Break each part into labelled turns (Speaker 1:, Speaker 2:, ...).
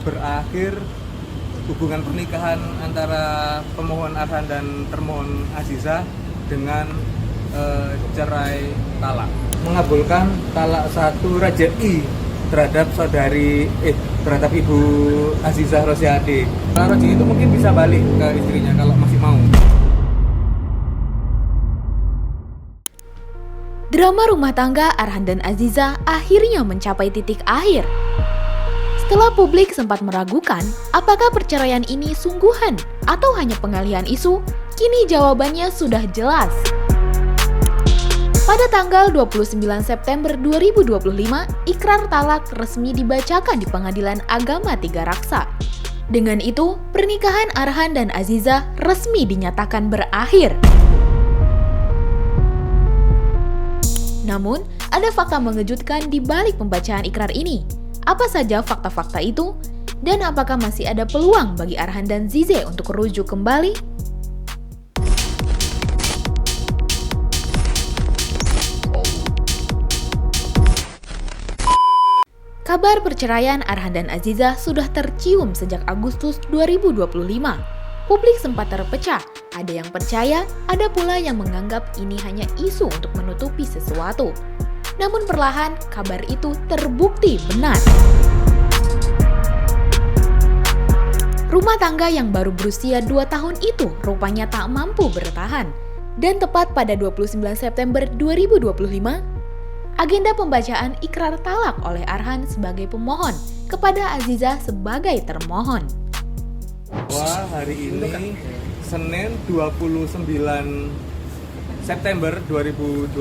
Speaker 1: berakhir hubungan pernikahan antara pemohon Arhan dan termohon Azizah dengan cerai talak. Mengabulkan talak satu rajai terhadap terhadap Ibu Azizah Rosyadi. Kalau rajai itu mungkin bisa balik ke istrinya kalau masih mau.
Speaker 2: Drama rumah tangga Arhan dan Azizah akhirnya mencapai titik akhir. Setelah publik sempat meragukan apakah perceraian ini sungguhan atau hanya pengalihan isu, kini jawabannya sudah jelas. Pada tanggal 29 September 2025, ikrar talak resmi dibacakan di Pengadilan Agama Tiga Raksa. Dengan itu, pernikahan Arhan dan Azizah resmi dinyatakan berakhir. Namun, ada fakta mengejutkan di balik pembacaan ikrar ini. Apa saja fakta-fakta itu? Dan apakah masih ada peluang bagi Arhan dan Zize untuk rujuk kembali? Kabar perceraian Arhan dan Azizah sudah tercium sejak Agustus 2025. Publik sempat terpecah, ada yang percaya, ada pula yang menganggap ini hanya isu untuk menutupi sesuatu. Namun perlahan, kabar itu terbukti benar. Rumah tangga yang baru berusia 2 tahun itu rupanya tak mampu bertahan. Dan tepat pada 29 September 2025, agenda pembacaan ikrar talak oleh Arhan sebagai pemohon kepada Azizah sebagai termohon.
Speaker 1: Wah, hari ini Senin 29 September 2025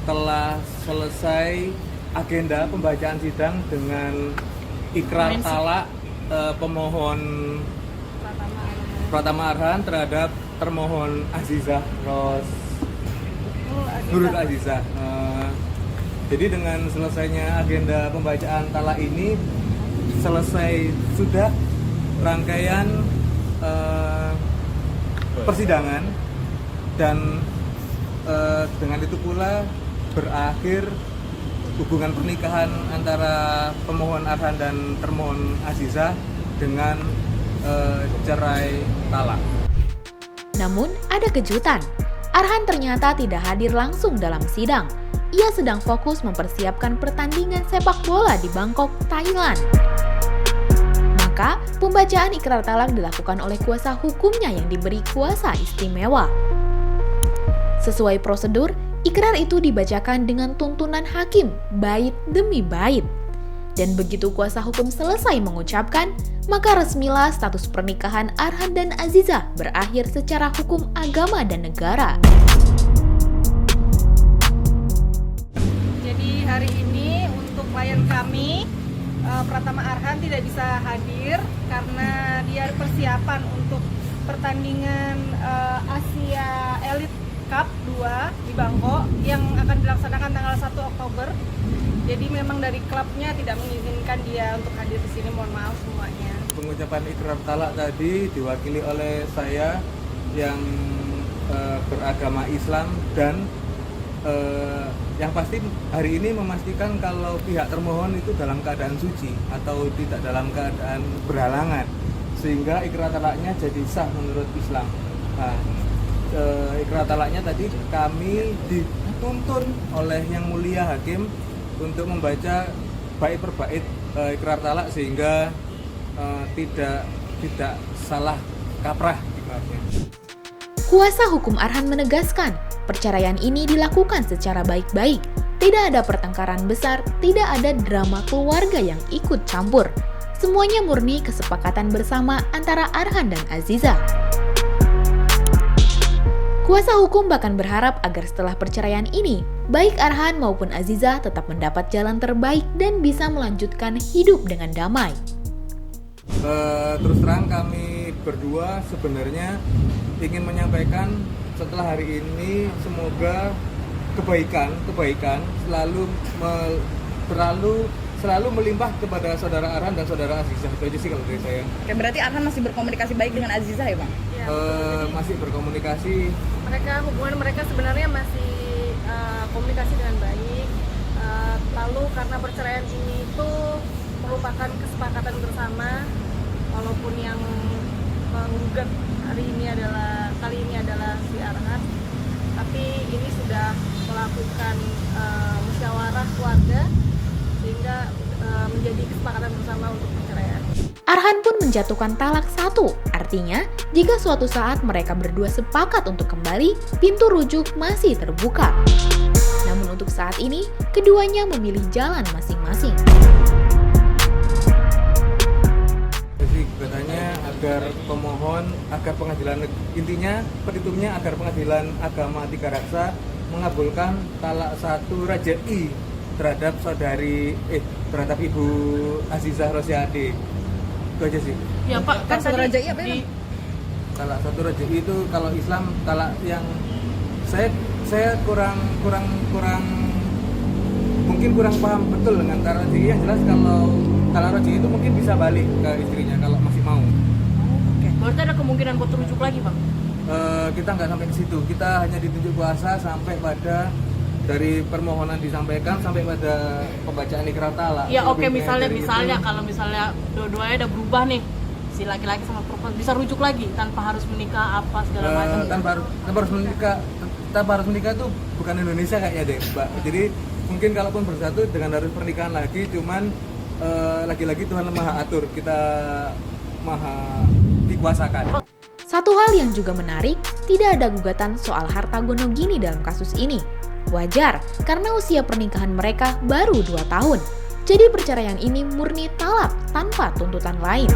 Speaker 1: telah selesai agenda pembacaan sidang dengan ikrar talak pemohon Pratama Arhan terhadap termohon Azizah Nurul Azizah. Jadi dengan selesainya agenda pembacaan talak ini selesai sudah rangkaian persidangan dan dengan itu pula berakhir hubungan pernikahan antara pemohon Arhan dan termohon Azizah dengan cerai talak.
Speaker 2: Namun ada kejutan, Arhan ternyata tidak hadir langsung dalam sidang. Ia sedang fokus mempersiapkan pertandingan sepak bola di Bangkok, Thailand. Maka, pembacaan ikrar talak dilakukan oleh kuasa hukumnya yang diberi kuasa istimewa. Sesuai prosedur, ikrar itu dibacakan dengan tuntunan hakim, bait demi bait. Dan begitu kuasa hukum selesai mengucapkan, maka resmilah status pernikahan Arhan dan Azizah berakhir secara hukum agama dan negara.
Speaker 3: Jadi hari ini untuk klien kami, Pratama Arhan tidak bisa hadir karena dia persiapan untuk pertandingan Asia Elite Cup 2 di Bangkok yang akan dilaksanakan tanggal 1 Oktober. Jadi memang dari klubnya tidak mengizinkan dia untuk hadir di sini, mohon maaf semuanya.
Speaker 1: Pengucapan ikrar talak tadi diwakili oleh saya yang beragama Islam dan yang pasti hari ini memastikan kalau pihak termohon itu dalam keadaan suci atau tidak dalam keadaan berhalangan, sehingga ikrar talaknya jadi sah menurut Islam. Nah, ikrar talaknya tadi kami dituntun oleh Yang Mulia Hakim untuk membaca bait per bait ikrar talak sehingga tidak salah kaprah ikrarnya.
Speaker 2: Kuasa hukum Arhan menegaskan, perceraian ini dilakukan secara baik-baik. Tidak ada pertengkaran besar, tidak ada drama keluarga yang ikut campur. Semuanya murni kesepakatan bersama antara Arhan dan Azizah. Kuasa hukum bahkan berharap agar setelah perceraian ini, baik Arhan maupun Azizah tetap mendapat jalan terbaik dan bisa melanjutkan hidup dengan damai.
Speaker 1: Terus terang kami berdua sebenarnya ingin menyampaikan setelah hari ini semoga kebaikan selalu melimpah kepada saudara Arhan dan saudara Azizah. Itu aja sih kalau dari saya.
Speaker 4: Oke, berarti Arhan masih berkomunikasi baik dengan Azizah ya, Bang?
Speaker 3: Ya,
Speaker 1: masih berkomunikasi.
Speaker 3: hubungan mereka sebenarnya masih komunikasi dengan baik. Lalu karena perceraian ini itu merupakan kesepakatan bersama, walaupun yang menggugat kali ini adalah si Arhan, tapi ini sudah melakukan musyawarah keluarga sehingga menjadi kesepakatan bersama untuk perceraian.
Speaker 2: Arhan pun menjatuhkan talak 1, artinya jika suatu saat mereka berdua sepakat untuk kembali, pintu rujuk masih terbuka. Namun untuk saat ini, keduanya memilih jalan masing-masing.
Speaker 1: Jadi katanya agar pengadilan, intinya petitumnya agar pengadilan agama Tiga Raksa mengabulkan talak 1 rajai terhadap terhadap Ibu Azizah Rosiade. Itu aja sih.
Speaker 3: Ya Pak, kan
Speaker 4: Talak
Speaker 3: tadi
Speaker 4: rajai apa ya,
Speaker 1: Talak 1 rajai itu kalau Islam talak yang saya kurang mungkin kurang paham betul dengan talak rajai. Yang jelas kalau talak rajai itu mungkin bisa balik ke istrinya kalau masih mau.
Speaker 3: berarti ada kemungkinan buat rujuk lagi Pak?
Speaker 1: Kita nggak sampai ke situ, kita hanya ditunjuk kuasa sampai pada dari permohonan disampaikan sampai pada pembacaan iqrar talak.
Speaker 3: Ya oke, misalnya
Speaker 1: Dari
Speaker 3: kalau misalnya dua-duanya udah berubah nih, si laki-laki sama perempuan bisa rujuk lagi tanpa harus menikah apa segala macam.
Speaker 1: tanpa harus menikah itu bukan Indonesia kayaknya deh Mbak. Jadi mungkin kalaupun bersatu dengan harus pernikahan lagi, cuman lagi-lagi Tuhan maha atur, kita maha dikuasakan.
Speaker 2: Satu hal yang juga menarik, tidak ada gugatan soal harta gono gini dalam kasus ini. Wajar, karena usia pernikahan mereka baru 2 tahun. Jadi perceraian ini murni talak tanpa tuntutan lain.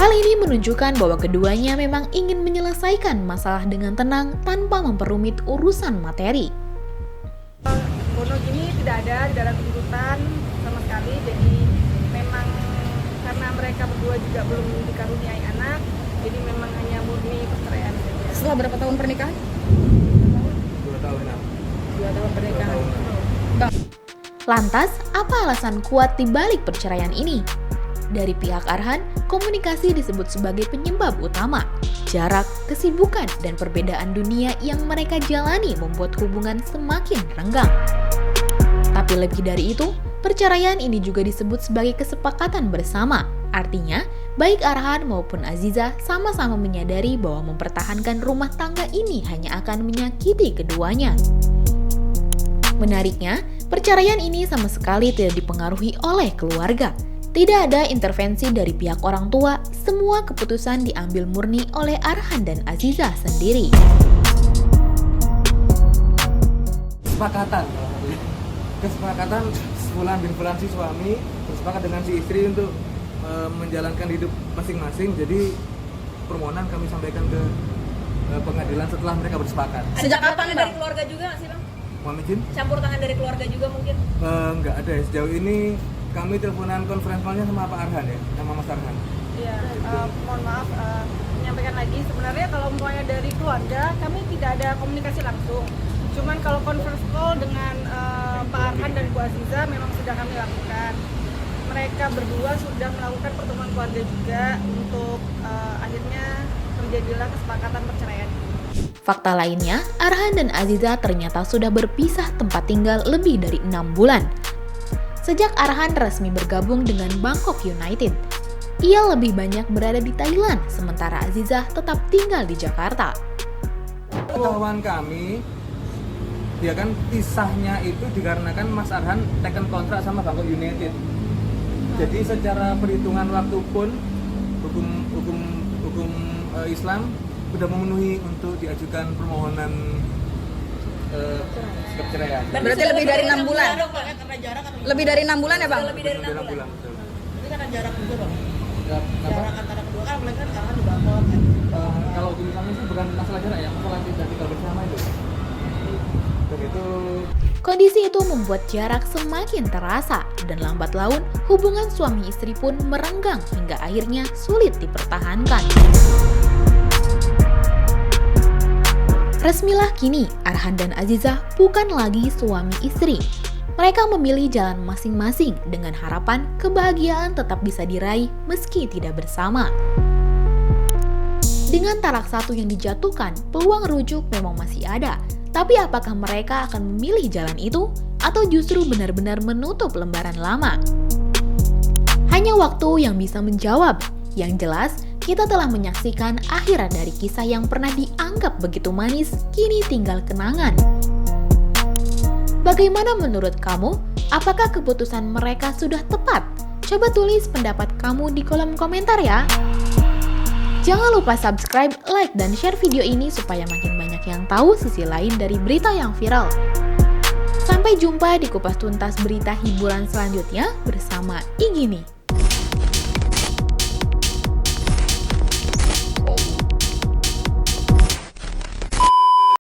Speaker 2: Hal ini menunjukkan bahwa keduanya memang ingin menyelesaikan masalah dengan tenang tanpa memperumit urusan materi.
Speaker 3: Gono gini tidak ada di dalam tuntutan sama sekali, jadi memang karena mereka berdua juga belum dikaruniai anak, jadi memang hanya murni perceraian saja.
Speaker 4: Setelah berapa tahun pernikahan?
Speaker 1: 2 tahunan.
Speaker 4: 2 tahun pernikahan.
Speaker 2: Lantas, apa alasan kuat di balik perceraian ini? Dari pihak Arhan, komunikasi disebut sebagai penyebab utama. Jarak, kesibukan, dan perbedaan dunia yang mereka jalani membuat hubungan semakin renggang. Tapi lebih dari itu, perceraian ini juga disebut sebagai kesepakatan bersama. Artinya, baik Arhan maupun Aziza sama-sama menyadari bahwa mempertahankan rumah tangga ini hanya akan menyakiti keduanya. Menariknya, perceraian ini sama sekali tidak dipengaruhi oleh keluarga. Tidak ada intervensi dari pihak orang tua, semua keputusan diambil murni oleh Arhan dan Aziza sendiri.
Speaker 1: Kesepakatan Fulan bin Fulan si suami bersepakat dengan si istri untuk menjalankan hidup masing-masing. Jadi permohonan kami sampaikan ke pengadilan setelah mereka bersepakat.
Speaker 4: Sejak kapan
Speaker 5: dari keluarga juga nggak sih Bang?
Speaker 1: Mohon izin?
Speaker 5: Campur tangan dari keluarga juga mungkin?
Speaker 1: Nggak ada ya. Sejauh ini kami teleponan conference call-nya sama Pak Arhan ya, sama Mas Arhan.
Speaker 3: Iya, mohon maaf, menyampaikan lagi, sebenarnya kalau umpamanya dari keluarga, kami tidak ada komunikasi langsung. Cuman kalau conference call dengan Pak Arhan dan Bu Aziza memang sudah kami lakukan. Mereka berdua sudah melakukan pertemuan keluarga juga untuk akhirnya terjadilah kesepakatan perceraian.
Speaker 2: Fakta lainnya, Arhan dan Aziza ternyata sudah berpisah tempat tinggal lebih dari 6 bulan. Sejak Arhan resmi bergabung dengan Bangkok United, ia lebih banyak berada di Thailand, sementara Aziza tetap tinggal di Jakarta.
Speaker 1: Pengetahuan kami, ya kan pisahnya itu dikarenakan Mas Arhan teken kontrak sama Bangkok United. Jadi secara perhitungan waktu pun hukum Islam sudah memenuhi untuk diajukan permohonan perceraian.
Speaker 4: Berarti lebih dari 6 bulan. Lebih dari 6 bulan ya Bang?
Speaker 5: Lebih dari 6 bulan.
Speaker 1: Betul.
Speaker 5: Ini kan ada jarak juga Bang.
Speaker 1: Kenapa?
Speaker 5: Jarak antara kedua kan mereka kan Arhan di Bangkok kan.
Speaker 1: Kalau hukum Islam itu bukan masalah jarak ya, masalah tidak tinggal bersama itu. Dan itu
Speaker 2: Kondisi itu membuat jarak semakin terasa, dan lambat laun hubungan suami istri pun merenggang hingga akhirnya sulit dipertahankan. Resmilah kini, Arhan dan Aziza bukan lagi suami istri. Mereka memilih jalan masing-masing dengan harapan kebahagiaan tetap bisa diraih meski tidak bersama. Dengan talak 1 yang dijatuhkan, peluang rujuk memang masih ada. Tapi apakah mereka akan memilih jalan itu? Atau justru benar-benar menutup lembaran lama? Hanya waktu yang bisa menjawab. Yang jelas, kita telah menyaksikan akhir dari kisah yang pernah dianggap begitu manis, kini tinggal kenangan. Bagaimana menurut kamu? Apakah keputusan mereka sudah tepat? Coba tulis pendapat kamu di kolom komentar ya. Jangan lupa subscribe, like, dan share video ini supaya makin banyak yang tahu sisi lain dari berita yang viral. Sampai jumpa di kupas tuntas berita hiburan selanjutnya bersama Igini.